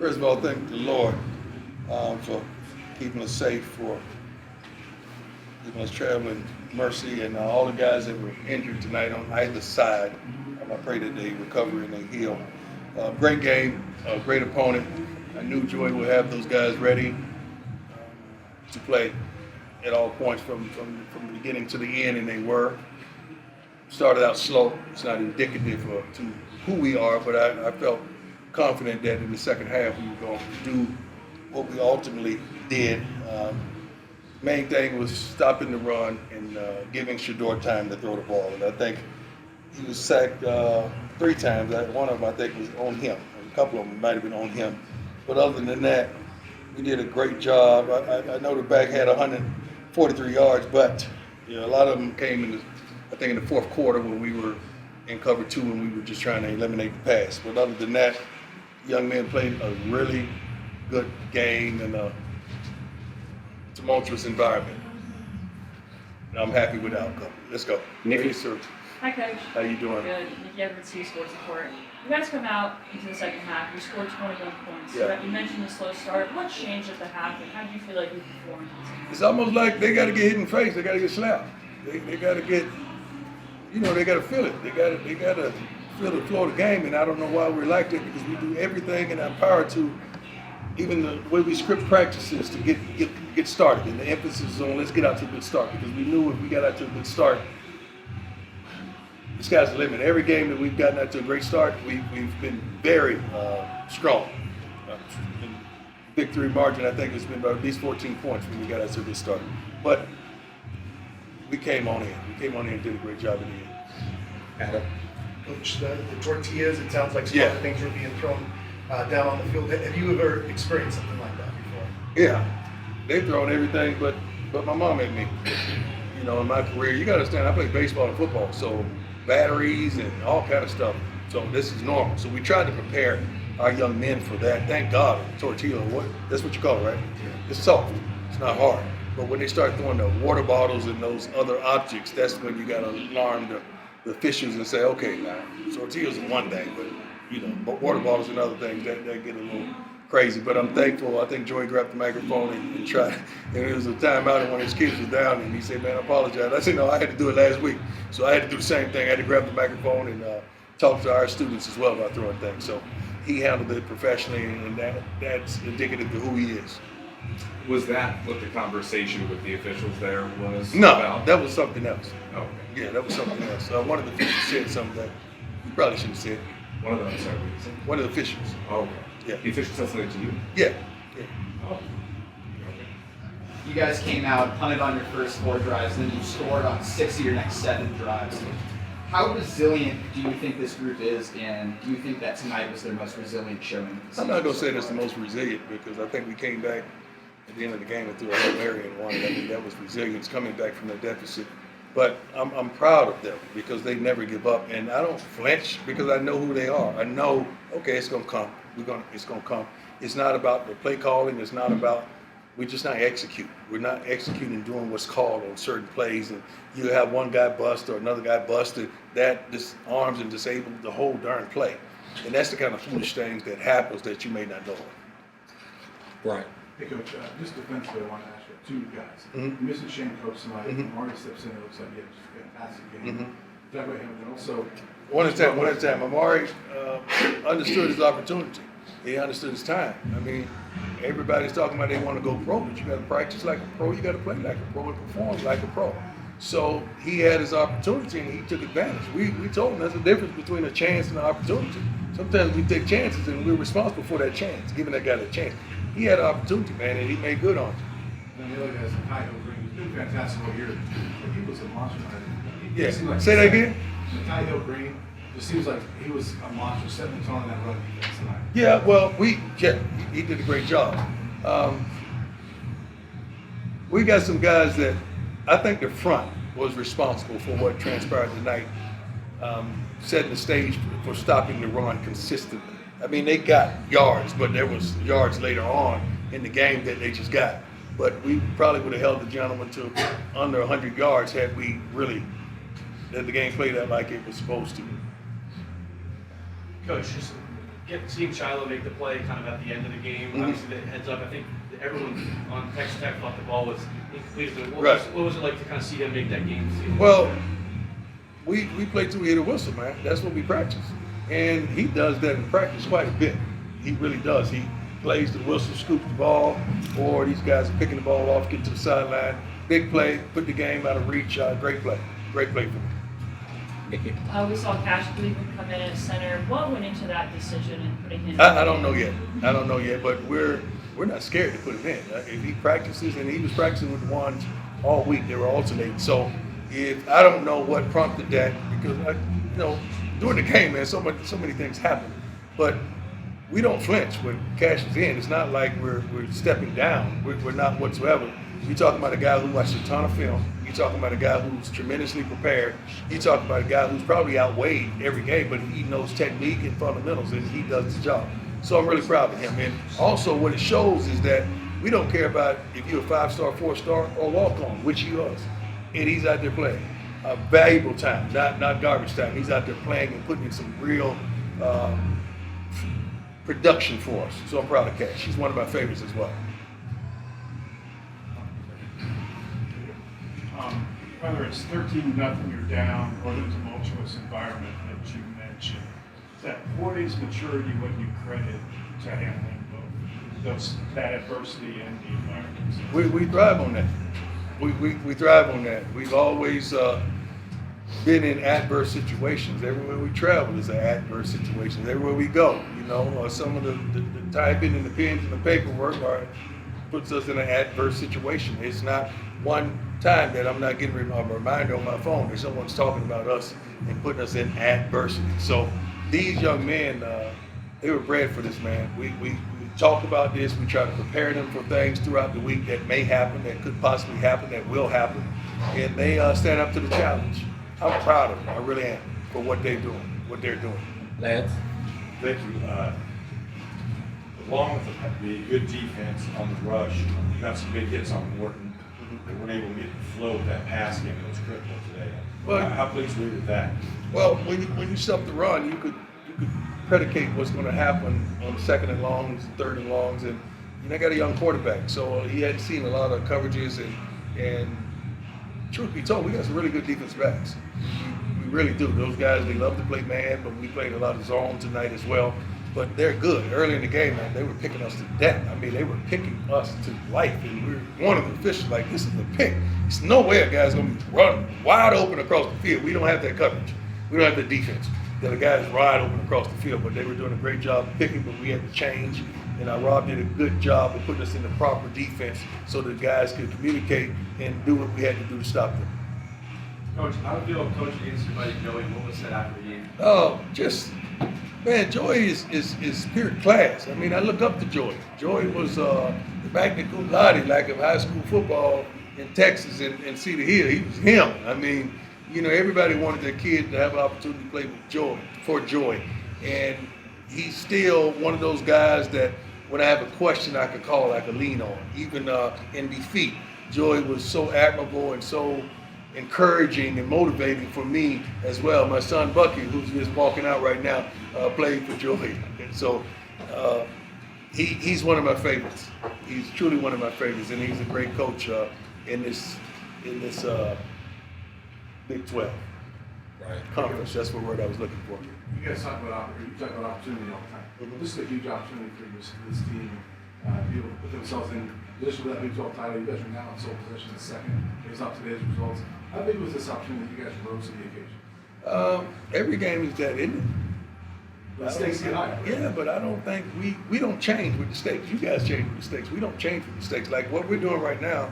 First of all, thank the Lord for keeping us safe, for giving us traveling mercy, and all the guys that were injured tonight on either side. I pray that they recover and they heal. Great game, great opponent. I knew Joy would have those guys ready to play at all points from the beginning to the end, and they were. Started out slow. It's not indicative to who we are, but I felt confident that in the second half we were going to do what we ultimately did. Main thing was stopping the run and giving Shador time to throw the ball. And I think he was sacked 3 times. One of them I think was on him. A couple of them might have been on him. But other than that, we did a great job. I know the back had 143 yards, but a lot of them came in the fourth quarter when we were in cover 2 and we were just trying to eliminate the pass. But other than that, young men played a really good game in a tumultuous environment. And I'm happy with the outcome. Let's go. Nicky. Yes, sir. Hi, Coach. How you doing? Good. Nicky Evans, Sports Report. You guys come out into the second half. You scored 21 points. Yeah. You mentioned the slow start. What changed at the half, and how do you feel like you performed? It's almost like they got to get hit in the face. They got to get slapped. They got to get, they got to feel it. They got to feel the flow of the game. And I don't know why we're like that, because we do everything in our power to, even the way we script practices to get started. And the emphasis is on let's get out to a good start, because we knew if we got out to a good start, the sky's the limit. Every game that we've gotten out to a great start, we've been very strong. In victory margin, I think it's been about at least 14 points when we got out to a good start. But we came on in. We came on in and did a great job in the end. Adam. Coach, the tortillas, it sounds like some other things were being thrown down on the field. Have you ever experienced something like that before? Yeah, they've thrown everything but my mom at me. In my career, you got to understand, I played baseball and football, so batteries and all kind of stuff. So this is normal. So we tried to prepare our young men for that. Thank God, tortilla, that's what you call it, right? It's soft. It's not hard. But when they start throwing the water bottles and those other objects, that's when you got to alarm the officials and say, okay, now tortillas is one thing, but water bottles and other things that get a little crazy. But I'm thankful. I think Joey grabbed the microphone and tried. And it was a timeout, and one of his kids was down, and he said, "Man, I apologize." I said, "No, I had to do it last week, so I had to do the same thing. I had to grab the microphone and talk to our students as well about throwing things." So he handled it professionally, and that's indicative of who he is. Was that what the conversation with the officials there was No, about? that was something else. Oh, okay. Yeah, that was something else. One of the officials said something that you probably shouldn't have said. One of them, I'm sorry, what did you say? One of the officials. Oh, okay. Yeah. The official said something to you? Yeah. Oh. Okay. You guys came out, punted on your first 4 drives, and then you scored on 6 of your next 7 drives. How resilient do you think this group is, and do you think that tonight was their most resilient showing? I'm not going to say that's the most resilient, because I think we came back at the end of the game and threw a Hail Mary and won it. I mean, that was resilience coming back from the deficit. But I'm proud of them, because they never give up, and I don't flinch because I know who they are. I know, okay, it's going to come. It's going to come. It's not about the play calling. It's not about, we're just not executing. We're not executing doing what's called on certain plays, and you have one guy bust or another guy busted, that disarms and disables the whole darn play. And that's the kind of foolish things that happens that you may not know of. Right. Hey, Coach, just defensively, I want to ask you 2 guys. Mm-hmm. You're missing Shane Coates tonight. Mm-hmm. Amari steps in, it looks like he had just a fantastic game. Mm-hmm. Talk about him, and also... One at a time. Amari understood his opportunity. He understood his time. I mean, everybody's talking about they want to go pro, but you got to practice like a pro. You got to play like a pro and perform like a pro. So he had his opportunity and he took advantage. We told him there's a difference between a chance and an opportunity. Sometimes we take chances and we're responsible for that chance, giving that guy that chance. He had an opportunity, man, and he made good on it. And then the other guy's Ty Hill Green. He's been fantastic all year, but he was a monster tonight. He Yeah. seemed like Say that again? Ty Hill Green just seems like he was a monster, setting the tone on that run defense tonight. Yeah, well, he did a great job. We got some guys that I think the front was responsible for what transpired tonight, setting the stage for stopping the run consistently. I mean, they got yards, but there was yards later on in the game that they just got. But we probably would have held the gentleman to under 100 yards had we really let the game played out like it was supposed to. Coach, just seeing Shiloh make the play kind of at the end of the game, obviously the heads up, I think everyone on Texas Tech thought the ball was incomplete. What was it like to kind of see him make that game? Well, we play till we hit a whistle, man. That's what we practice. And he does that in practice quite a bit. He really does. He plays the whistle, scoops the ball, or these guys are picking the ball off, get to the sideline. Big play, put the game out of reach. Great play. Great play for me. We saw Cash Cleveland come in at center. What went into that decision and putting him? I don't know yet. But we're not scared to put him in. If he practices, and he was practicing with the ones all week, they were alternating. So if I don't know what prompted that, because during the game, man, so many things happen. But we don't flinch when Cash is in. It's not like we're stepping down. We're not whatsoever. You're talking about a guy who watched a ton of film. You're talking about a guy who's tremendously prepared. You're talking about a guy who's probably outweighed every game, but he knows technique and fundamentals, and he does his job. So I'm really proud of him. And also what it shows is that we don't care about if you're a 5-star, 4-star, or walk-on, which he was. And he's out there playing. Valuable time, not garbage time. He's out there playing and putting in some real production for us. So I'm proud of Cash. He's one of my favorites as well. Whether it's 13-0 you're down or the tumultuous environment that you mentioned, that what is maturity what you credit to handling both that adversity and the environment? We thrive on that. We thrive on that. We've always been in adverse situations. Everywhere we travel is an adverse situation. Everywhere we go, some of the typing and the pens and the paperwork puts us in an adverse situation. It's not one time that I'm not getting a reminder on my phone that someone's talking about us and putting us in adversity. So these young men, they were bred for this, man. We talk about this. We try to prepare them for things throughout the week that may happen, that could possibly happen, that will happen, and they stand up to the challenge. I'm proud of them. I really am for what they're doing. Lance? Thank you. Along with the good defense on the rush, you got some big hits on Morton. They weren't able to get the flow of that pass game that was critical today. Well, how pleased were you with that? Well, when you stop the run, you could predicate what's going to happen on second and longs, third and longs, and I got a young quarterback, so he hadn't seen a lot of coverages, and truth be told, we got some really good defensive backs. We really do. Those guys, they love to play man, but we played a lot of zone tonight as well. But they're good. Early in the game, man, they were picking us to death. I mean, they were picking us to life, and we were one of the officials like, this is a pick. There's no way a guy's going to be running wide open across the field. We don't have that coverage. We don't have the defense that a guy's wide open across the field, but they were doing a great job picking, but we had to change. And Rob did a good job of putting us in the proper defense so the guys could communicate and do what we had to do to stop them. Coach, how do you feel coaching against somebody knowing what was said after the game? Oh, man, Joy is pure class. I mean, I look up to Joy. Joy was the magna cum laude, like of high school football in Texas and Cedar Hill. He was him. I mean, everybody wanted their kid to have an opportunity to play for Joy. And he's still one of those guys that when I have a question I could call, I could lean on. Even in defeat, Joy was so admirable and so encouraging and motivating for me as well. My son Bucky, who's just walking out right now, played for Joy. And so he's one of my favorites. He's truly one of my favorites, and he's a great coach in this Big 12 conference. That's the word I was looking for. You guys talk about opportunity all the time. Mm-hmm. This is a huge opportunity for this team to be able to put themselves in position for that Big 12 title. You guys are now in sole position in second based off today's results. How big was this opportunity that you guys rose to the occasion? Every game is that, isn't it? The stakes get higher. Yeah, but I don't think we don't change with the stakes. You guys change with the stakes. We don't change with the stakes. Like what we're doing right now,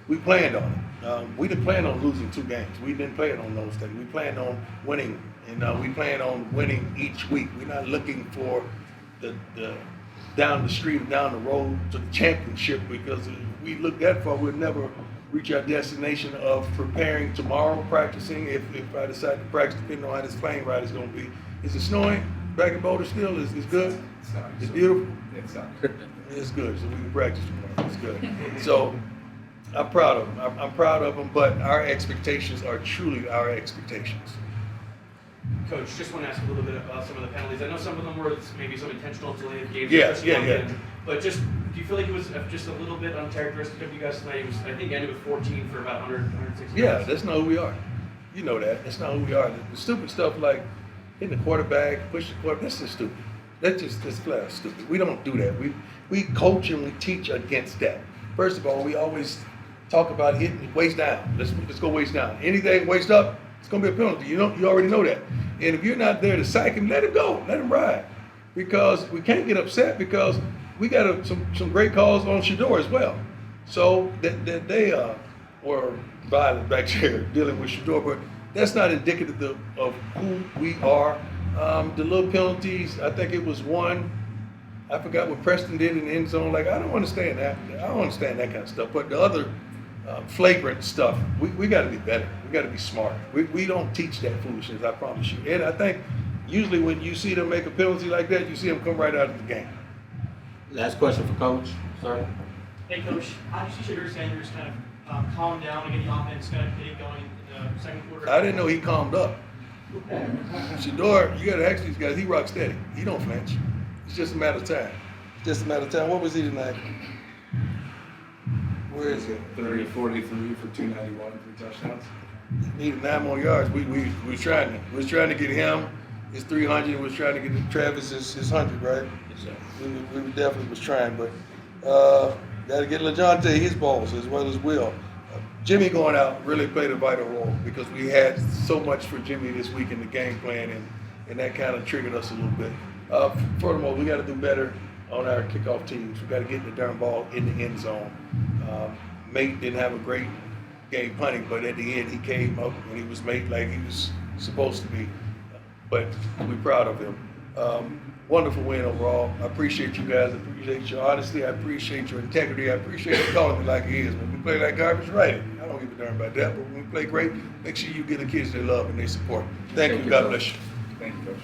we planned on it. We didn't plan on losing 2 games. We didn't plan on those things. We planned on winning, and we plan on winning each week. We're not looking for the down the street or down the road to the championship, because if we look that far, we'll never reach our destination of preparing tomorrow, practicing. If I decide to practice, depending on how this plane ride is going to be. Is it snowing back in Boulder still? Is good? It's beautiful? It's good, so we can practice tomorrow. It's good. So I'm proud of them. I'm proud of them, but our expectations are truly our expectations. Coach, just want to ask a little bit about some of the penalties. I know some of them were maybe some intentional delay of games. Yeah, just yeah, come yeah. in. But just, do you feel like it was just a little bit uncharacteristic of you guys tonight? It was, I think, ended with 14 for about 160 Yeah, yards. that's not who we are. You know that. That's not who we are. The stupid stuff like hitting the quarterback, push the quarterback, that's just stupid. That's flat out stupid. We don't do that. We coach and we teach against that. First of all, we always talk about hitting waist down. Let's go waist down. Anything waist up, it's gonna be a penalty. You already know that. And if you're not there to sack him, let him go. Let him ride. Because we can't get upset because we got some great calls on Shador as well. So that they were violent back there dealing with Shador, but that's not indicative of who we are. The little penalties, I think it was one. I forgot what Preston did in the end zone. Like, I don't understand that. I don't understand that kind of stuff. But the other flagrant stuff, we got to be better. We got to be smarter. We don't teach that foolishness, I promise you. And I think usually when you see them make a penalty like that, you see them come right out of the game. Last question for Coach. Sorry. Hey, Coach, obviously Shador Sanders kind of calmed down and get the offense kind of get going in the second quarter. I didn't know he calmed up. Shador, you got to ask these guys, he rock steady. He don't flinch. It's just a matter of time. It's just a matter of time. What was he tonight? Where is it? 30, 43 for 291, 3 touchdowns. Needed 9 more yards. We was trying to get him his 300. We was trying to get Travis his 100, right? Yes, sir. We definitely was trying, but got to get LaJonte his balls as well as Will. Jimmy going out really played a vital role because we had so much for Jimmy this week in the game plan, and that kind of triggered us a little bit. Furthermore, we got to do better on our kickoff teams. We got to get the darn ball in the end zone. Mate didn't have a great game punting, but at the end he came up and he was made like he was supposed to be. But we're proud of him. Wonderful win overall. I appreciate you guys. I appreciate your honesty. I appreciate your integrity. I appreciate you calling me like he is. When we play like garbage, write it. I don't give a darn about that. But when we play great, make sure you give the kids their love and their support. Thank you. God bless you. Thank you, Coach.